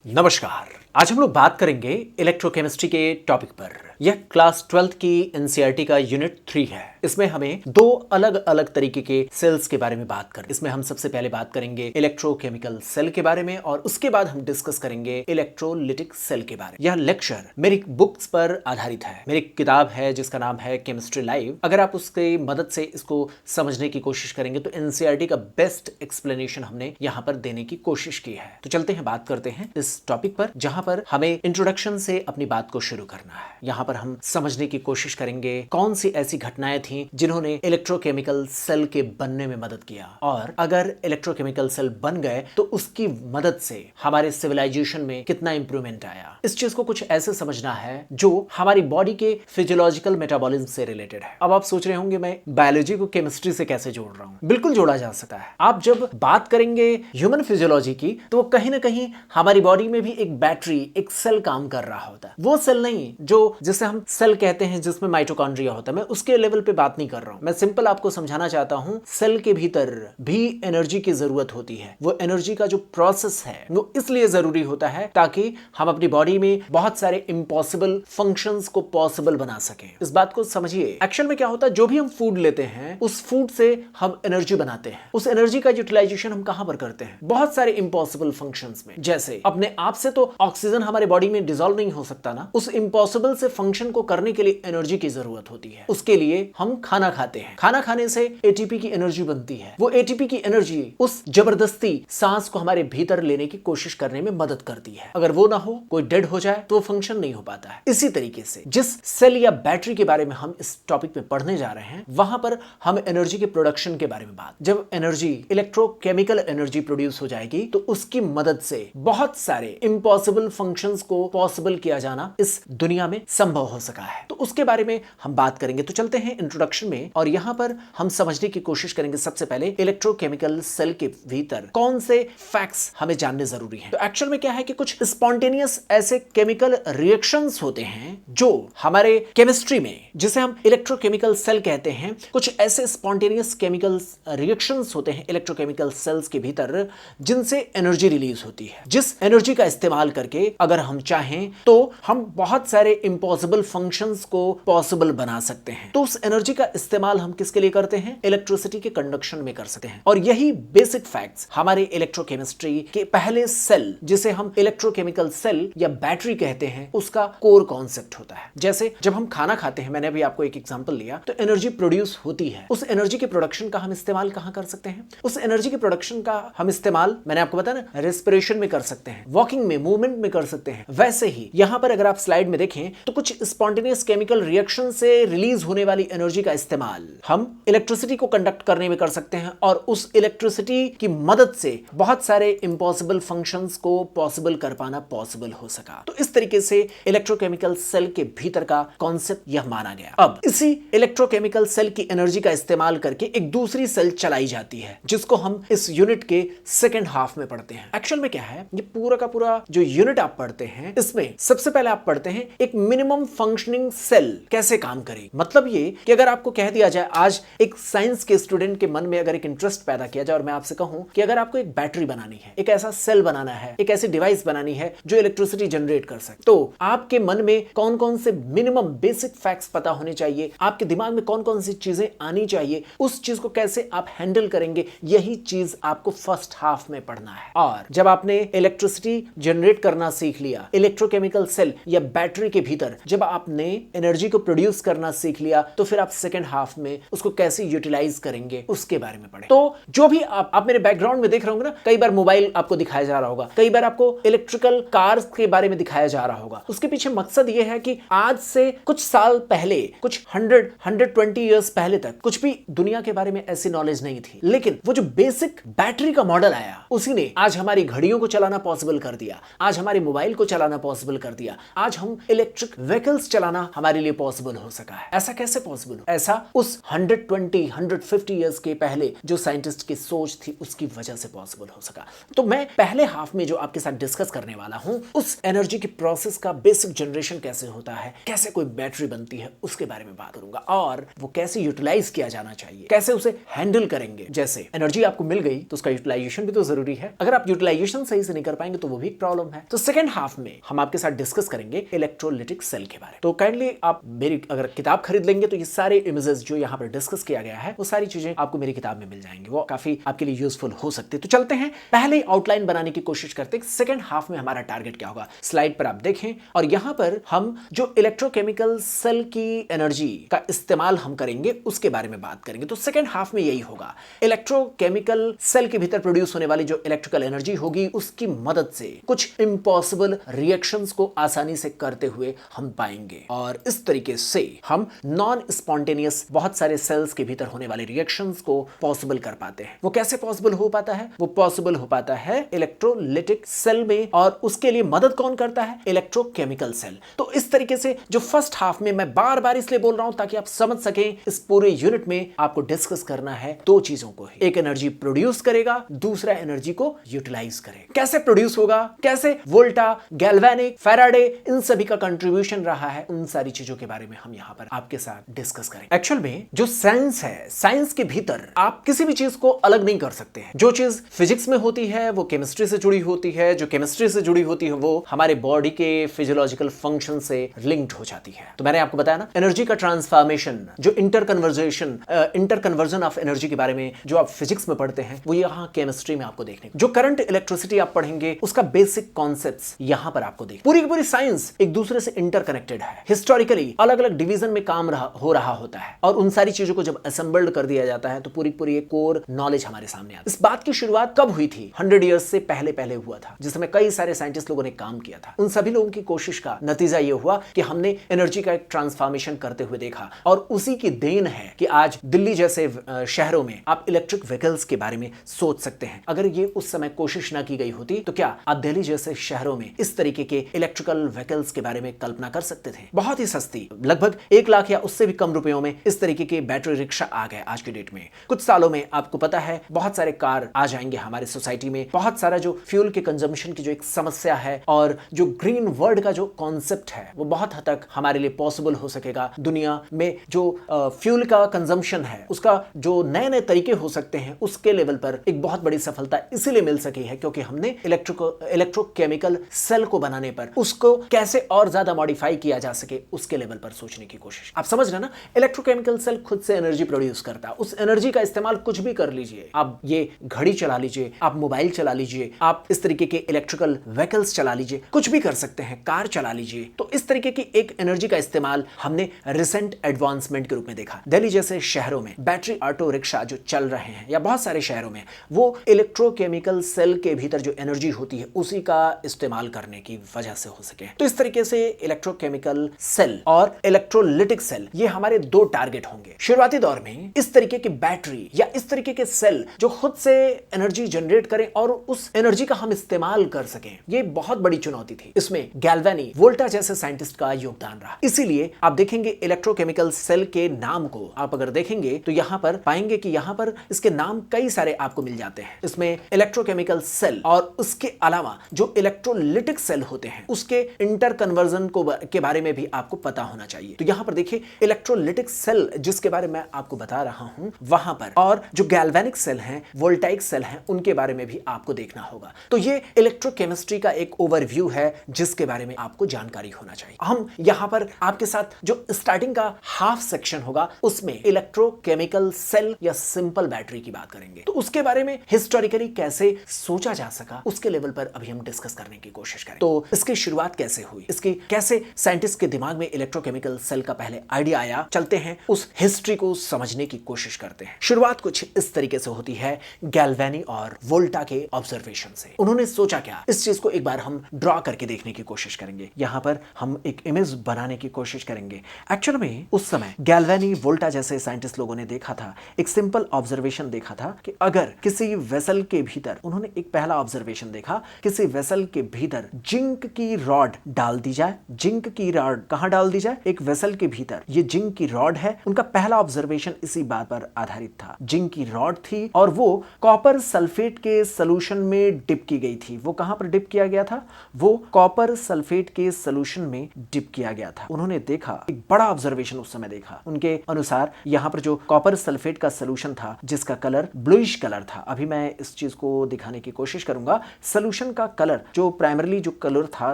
नमस्कार। आज हम लोग बात करेंगे इलेक्ट्रोकेमिस्ट्री के टॉपिक पर। यह क्लास 12th की एनसीईआरटी का यूनिट 3 है। इसमें हमें दो अलग अलग तरीके के सेल्स के बारे में बात करें। इसमें हम सबसे पहले बात करेंगे इलेक्ट्रोकेमिकल सेल के बारे में और उसके बाद हम डिस्कस करेंगे इलेक्ट्रोलिटिक सेल के बारे में। यह लेक्चर मेरी बुक्स पर आधारित है। मेरी किताब है जिसका नाम है केमिस्ट्री लाइव। अगर आप उसकी मदद से इसको समझने की कोशिश करेंगे तो एनसीईआरटी का बेस्ट एक्सप्लेनेशन हमने यहाँ पर देने की कोशिश की है। तो चलते हैं, बात करते हैं इस टॉपिक पर, जहां पर हमें इंट्रोडक्शन से अपनी बात को शुरू करना है। यहाँ पर हम समझने की कोशिश करेंगे कौन सी ऐसी घटनाएं थी जिन्होंने इलेक्ट्रोकेमिकल सेल के बनने में मदद किया, और अगर इलेक्ट्रोकेमिकल सेल बन गए तो उसकी मदद से हमारे सिविलाइजेशन में कितना इंप्रूवमेंट आया। इस चीज को कुछ ऐसे समझना है जो हमारी बॉडी के फिजियोलॉजिकल मेटाबॉलिज्म से रिलेटेड है। अब आप सोच रहे होंगे मैं बायोलॉजी को केमिस्ट्री से कैसे जोड़ रहा हूं। बिल्कुल जोड़ा जा सकता है। आप जब बात करेंगे ह्यूमन फिजियोलॉजी की तो कहीं ना कहीं हमारी बॉडी में भी एक बैटरी, एक सेल काम कर रहा होता है। वो सेल नहीं जो जिसे हम सेल कहते हैं जिसमें माइटोकॉन्ड्रिया होता है, मैं उसके लेवल पे बात नहीं कर रहा हूं। मैं सिंपल आपको समझाना चाहता हूं, सेल के भीतर भी एनर्जी की जरूरत होती है। वो एनर्जी का जो प्रोसेस है वो इसलिए जरूरी होता है ताकि हम अपनी बॉडी में बहुत सारे इम्पॉसिबल फंक्शंस को पॉसिबल बना सकें। इस बात को समझिए। एक्चुअल में क्या होता है, जो भी हम फूड लेते हैं उस फूड से हम एनर्जी बनाते हैं। उस एनर्जी का यूटिलाइजेशन हम कहां पर करते हैं? बहुत सारे इम्पॉसिबल फंक्शंस में। जैसे अपने आप से तो ऑक्सीजन हमारे बॉडी में डिसॉल्व नहीं हो सकता ना। उस इम्पॉसिबल से फंक्शन को करने के लिए एनर्जी की जरूरत होती है। उसके लिए हम खाना खाते हैं। खाना खाने से एटीपी की एनर्जी बनती है। वो एटीपी की एनर्जी उस जबरदस्ती सांस को हमारे भीतर लेने की कोशिश करने में मदद करती है। अगर वो ना हो, कोई डेड हो जाए तो फंक्शन नहीं हो पाता है। इसी तरीके से जिस सेल या बैटरी के बारे में हम इस टॉपिक में पढ़ने जा रहे हैं, वहां पर हम एनर्जी के प्रोडक्शन के बारे में बात। जब एनर्जी, इलेक्ट्रोकेमिकल एनर्जी प्रोड्यूस हो जाएगी तो उसकी मदद से बहुत सारे इम्पॉसिबल फंक्शंस को पॉसिबल किया जाना इस दुनिया में संभव हो सका है। तो उसके बारे में हम बात करेंगे। तो चलते हैं इंट्रोडक्शन में, और यहां पर हम समझने की कोशिश करेंगे सबसे पहले इलेक्ट्रोकेमिकल सेल के भीतर कौन से फैक्ट्स हमें जानने जरूरी हैं। तो एक्चुअल में क्या है कि कुछ स्पॉन्टेनियस ऐसे केमिकल रिएक्शंस होते हैं जो हमारे केमिस्ट्री में, जिसे हम इलेक्ट्रोकेमिकल सेल कहते हैं, कुछ ऐसे स्पॉन्टेनियस केमिकल रिएक्शंस होते हैं इलेक्ट्रोकेमिकल सेल्स के भीतर जिनसे एनर्जी रिलीज होती है। जिस एनर्जी का इस्तेमाल करके अगर हम चाहें तो हम बहुत सारे इम्पॉसिबल फंक्शंस को पॉसिबल बना सकते हैं। तो उस एनर्जी का इस्तेमाल हम किसके लिए करते हैं? इलेक्ट्रिसिटी के कंडक्शन में कर सकते हैं। और यही बेसिक फैक्ट्स हमारे इलेक्ट्रोकेमिस्ट्री के पहले सेल, जिसे हम इलेक्ट्रोकेमिकल सेल या बैटरी कहते हैं, उसका कोर कॉन्सेप्ट होता है। जैसे जब हम खाना खाते हैं, मैंने अभी आपको एक एग्जांपल लिया, तो एनर्जी प्रोड्यूस होती है। उस एनर्जी के प्रोडक्शन का हम इस्तेमाल कहां कर सकते हैं? उस एनर्जी के प्रोडक्शन का हम इस्तेमाल, मैंने आपको बताया ना, रेस्पिरेशन में कर सकते हैं, वॉकिंग में, मूवमेंट में कर सकते हैं। वैसे ही यहां पर अगर आप स्लाइड में देखें तो कुछ स्पॉन्टेनियस केमिकल रिएक्शन से रिलीज होने वाली एनर्जी का इस्तेमाल हम इलेक्ट्रिसिटी को कंडक्ट करने में कर सकते हैं, और उस इलेक्ट्रिसिटी की मदद से बहुत सारे इम्पॉसिबल फंक्शंस को पॉसिबल कर पाना पॉसिबल हो सका। तो इस तरीके से इलेक्ट्रोकेमिकल सेल के भीतर का कॉन्सेप्ट यह माना गया। अब इसी इलेक्ट्रोकेमिकल सेल की एनर्जी का इस्तेमाल करके एक दूसरी सेल चलाई जाती है, जिसको हम इस यूनिट के सेकेंड हाफ में पढ़ते हैं। एक्चुअल में क्या है, ये पूरा का पूरा जो यूनिट आप पढ़ते हैं, इसमें सबसे पहले आप पढ़ते हैं एक मिनिमम फंक्शनिंग सेल कैसे काम करे। मतलब ये कि अगर आपको कह दिया जाए, आज एक साइंस के स्टूडेंट के मन में अगर एक इंटरेस्ट पैदा किया जाए और मैं आपसे कहूं कि अगर आपको एक बैटरी बनानी है, एक ऐसा सेल बनाना है, एक ऐसी डिवाइस बनानी है जो इलेक्ट्रिसिटी जनरेट कर सके, तो आपके मन में कौन कौन से मिनिमम बेसिक फैक्ट्स पता होने चाहिए, आपके दिमाग में कौन कौन सी चीजें आनी चाहिए, उस चीज को कैसे आप हैंडल करेंगे, यही चीज आपको फर्स्ट हाफ में पढ़ना है। और जब आपने इलेक्ट्रिसिटी जनरेट करना सीख लिया इलेक्ट्रोकेमिकल सेल या बैटरी के भीतर, जब आपने एनर्जी को प्रोड्यूस करना सीख लिया, तो फिर आप सेकेंड हाफ में उसको कैसे यूटिलाइज करेंगे उसके बारे में पढ़े। तो जो भी आप मेरे बैकग्राउंड में देख रहे होंगे ना, कई बार मोबाइल आपको दिखाया जा रहा होगा, कई बार आपको इलेक्ट्रिकल कार्स के बारे में दिखाया जा रहा होगा। उसके पीछे मकसद यह है कि आज से कुछ साल पहले, कुछ 120 ईयर्स पहले तक कुछ भी दुनिया के बारे में ऐसी नॉलेज नहीं थी, लेकिन वो जो बेसिक बैटरी का मॉडल आया, उसी ने आज हमारी घड़ियों को चलाना पॉसिबल कर दिया, आज हमारे मोबाइल को चलाना पॉसिबल कर दिया, आज हम इलेक्ट्रिक व्हीकल्स चलाना हमारे लिए पॉसिबल हो सका है। ऐसा कैसे पॉसिबल हो? ऐसा उस 150 ईयर्स के पहले जो साइंटिस्ट की सोच थी उसकी वजह से पॉसिबल हो सका। तो मैं पहले हाफ में जो आपके साथ डिस्कस करने वाला हूं, उस एनर्जी की प्रोसेस का बेसिक जनरेशन कैसे होता है, कैसे कोई बैटरी बनती है, उसके बारे में बात करूंगा, और वो कैसे यूटिलाइज किया जाना चाहिए, कैसे उसे हैंडल करेंगे। जैसे एनर्जी आपको मिल गई तो उसका यूटिलाइजेशन भी तो जरूरी है। अगर आप यूटिलाइजेशन सही से नहीं कर पाएंगे तो वो भी एक प्रॉब्लम है। तो सेकेंड हाफ में हम आपके साथ डिस्कस करेंगे इलेक्ट्रोलिटिक सेल के बारे में। तो काइंडली आप मेरी अगर किताब खरीद लेंगे तो ये सारे इमेजेस जो यहाँ पर डिस्कस किया गया है वो सारी चीजें आपको मेरी किताब में मिल जाएंगी, वो काफी आपके लिए यूजफुल हो सकते हैं। तो चलते हैं, पहले आउटलाइन बनाने की कोशिश करते हैं सेकेंड हाफ में हमारा टारगेट क्या होगा। स्लाइड पर आप देखें और यहां पर हम जो इलेक्ट्रोकेमिकल सेल की एनर्जी का इस्तेमाल हम करेंगे उसके बारे में बात करेंगे। तो सेकेंड हाफ में यही होगा, इलेक्ट्रोकेमिकल सेल के भीतर प्रोड्यूस होने वाली जो इलेक्ट्रिकल एनर्जी होगी उसकी मदद से कुछ इम्पॉसिबल रिएक्शंस को आसानी से करते हुए हम पाएंगे और इस तरीके से हम नॉन स्पॉन्टेनियस बहुत सारे सेल्स के भीतर होने वाले रिएक्शंस को पॉसिबल कर पाते हैं। वो कैसे पॉसिबल हो पाता है? वो पॉसिबल हो पाता है इलेक्ट्रोलिटिक सेल में, और उसके लिए मदद कौन करता है? Electrochemical cell. तो इस तरीके से जो फर्स्ट हाफ में मैं बार बार इसलिए बोल रहा हूं ताकि आप समझ सकें, इस पूरे यूनिट में आपको डिस्कस करना है दो चीजों को ही। एक एनर्जी प्रोड्यूस करेगा, दूसरा एनर्जी को यूटिलाइज करेगा। कैसे प्रोड्यूस होगा, कैसे वोल्टा, गैल्वेनिक, फैराडे, इन सभी का कंट्रीब्यूशन रहा है, उन सारी चीजों के बारे में हम यहां पर आपके साथ डिस्कस करेंगे। एक्चुअल में जो साइंस है, साइंस के भीतर आप किसी भी चीज को अलग नहीं कर सकते हैं। जो चीज फिजिक्स में होती है वो केमिस्ट्री से जुड़ी होती है, जो केमिस्ट्री से जुड़ी होती है वो हमारे बॉडी के फिजियोलॉजिकल फंक्शन से लिंक्ड हो जाती है। तो मैंने आपको बताया ना, एनर्जी का ट्रांसफॉर्मेशन, जो इंटरकन्वर्जन ऑफ एनर्जी के बारे में जो आप फिजिक्स में पढ़ते हैं वो यहाँ केमिस्ट्री में आपको देखने, जो करंट इलेक्ट्रिसिटी आप पढ़ेंगे उसका बेसिक कॉन्सेप्ट्स यहां पर आपको देख। पूरी की पूरी साइंस एक दूसरे से इंटरकनेक्टेड है। हिस्टोरिकली अलग अलग डिवीजन में काम हो रहा होता है और उन सारी चीजों को जब असेंबल्ड कर दिया जाता है तो पूरी पूरी एक कोर नॉलेज हमारे सामने आती है। इस बात की शुरुआत कब हुई थी? 100 इयर्स से पहले हुआ था, जिसमें कई सारे साइंटिस्ट लोगों ने काम किया था। उन सभी लोगों की कोशिश का नतीजा यह हुआ कि हमने एनर्जी का एक ट्रांसफॉर्मेशन करते हुए देखा, और उसी की देन है कि आज दिल्ली जैसे शहरों में आप इलेक्ट्रिक व्हीकल्स के बारे में सोच सकते हैं। अगर ये उस समय कोशिश ना की गई होती तो क्या आप दिल्ली जैसे शहरों में इस तरीके के इलेक्ट्रिकल व्हीकल्स के बारे में कल्पना कर सकते थे? बहुत ही सस्ती, लगभग 1 लाख या उससे भी कम रुपयों में इस तरीके के बैटरी रिक्शा आ गए आज के डेट में। कुछ सालों में आपको पता है बहुत सारे कार आ जाएंगे हमारे सोसाइटी में। बहुत सारा जो फ्यूल के कंजम्पशन की जो एक समस्या है और जो ग्रीन वर्ल्ड का जो कॉन्सेप्ट है वो बहुत हद तक हमारे लिए पॉसिबल हो सकेगा। दुनिया में जो फ्यूल का कंजम्पशन है उसका जो नए नए तरीके हो सकते हैं उसके लेवल पर एक बहुत बड़ी सफलता इसीलिए मिल सकी है क्योंकि हमने इलेक्ट्रोकेमिकल सेल को बनाने पर उसको कैसे और ज्यादा मॉडिफाई किया जा सके उसके लेवल पर सोचने की कोशिश। आप समझ रहे ना, इलेक्ट्रोकेमिकल सेल खुद से एनर्जी प्रोड्यूस करता है। उस एनर्जी का इस्तेमाल कुछ भी कर लीजिए, आप ये घड़ी चला लीजिए, आप मोबाइल चला लीजिए, आप इस तरीके के इलेक्ट्रिकल व्हीकल्स चला लीजिए, कुछ भी कर सकते हैं, कार चला लीजिए। तो इस तरीके की एक एनर्जी का इस्तेमाल हमने रिसेंट एडवांसमेंट के रूप में देखा। दिल्ली जैसे शहरों में बैटरी ऑटो रिक्शा जो चल रहे हैं या बहुत सारे शहरों में, वो इलेक्ट्रोकेमिकल सेल के भीतर जो एनर्जी होती है उसी का इस्तेमाल करने की वजह से हो सके। तो इस तरीके से इलेक्ट्रोकेमिकल सेल और इलेक्ट्रोलिटिक सेल ये हमारे दो टारगेट होंगे। शुरुआती दौर में इस तरीके की बैटरी या इस तरीके के सेल जो खुद से एनर्जी जनरेट करें और उस एनर्जी का हम इस्तेमाल कर सकें, ये बहुत बड़ी चुनौती थी। इसमें गैल्वेनी, वोल्टा जैसे साइंटिस्ट का योगदान रहा। इसीलिए आप देखेंगे इलेक्ट्रोकेमिकल सेल के नाम को आप अगर देखेंगे तो यहां पर पाएंगे कि यहां पर इसके नाम कई सारे आपको मिल जाते हैं। इसमें इलेक्ट्रोकेमिकल सेल और उसके अलावा जो इलेक्ट्रोलिटिक सेल होते हैं उसके इंटरकन्वर्जन के बारे में भी आपको पता होना चाहिए। तो यहां पर देखिए इलेक्ट्रोलिटिक सेल जिसके बारे में आपको बता रहा हूं वहां पर, और जो गैल्वेनिक सेल हैं, वोल्टाइक सेल हैं, उनके बारे में भी आपको देखना होगा। तो ये इलेक्ट्रोकेमिस्ट्री का एक ओवरव्यू है जिसके बारे में आपको जानकारी होना चाहिए। हम यहां पर आपके साथ जो स्टार्टिंग का हाफ सेक्शन होगा उसमें इलेक्ट्रोकेमिकल सेल या सिंपल बैटरी की बात करेंगे। तो उसके बारे में हिस्टोरिकली कैसे सोचा जा सका उसके लेवल पर अभी हम डिस्कस करने की कोशिश करें। तो इसकी शुरुआत कैसे हुई, इसकी कैसे साइंटिस्ट के दिमाग में इलेक्ट्रोकेमिकल सेल का पहले आइडिया आया, चलते हैं उस हिस्ट्री को समझने की कोशिश करते हैं। शुरुआत कुछ इस तरीके से होती है गैल्वेनी और वोल्टा के ऑब्जर्वेशन से। उन्होंने सोचा क्या, इस चीज को एक बार हम ड्रॉ करके देखने की कोशिश करेंगे। यहां पर हम एक इमेज बनाने की कोशिश करेंगे। एक्चुअल में उस समय गैल्वेनी, वोल्टा जैसे साइंटिस्ट लोगों ने देखा था, एक सिंपल ऑब्जर्वेशन देखा था कि अगर किसी वेसल के भीतर, उन्होंने एक पहला ऑब्जर्वेशन देखा, किसी वेसल के भीतर जिंक की रॉड डाल दी जाए। जिंक की रॉड कहां डाल दी जाए? एक वेसल के भीतर। ये जिंक की रॉड है। उनका पहला ऑब्जर्वेशन इसी बात पर आधारित था। जिंक की रॉड थी और वो कॉपर सल्फेट के सॉल्यूशन में डिप की गई थी। वो कहां पर डिप किया गया था? वो कॉपर सल्फेट के सॉल्यूशन में डिप किया गया था। उन्होंने देखा, एक बड़ा ऑब्जर्वेशन उस समय देखा। उनके अनुसार यहां पर जो कॉपर सल्फेट का सॉल्यूशन था जिसका कलर ब्लूइश कलर था, अभी मैं इस चीज को दिखाने की कोशिश करूंगा। सॉल्यूशन का कलर जो जो प्राइमरली जो कलर था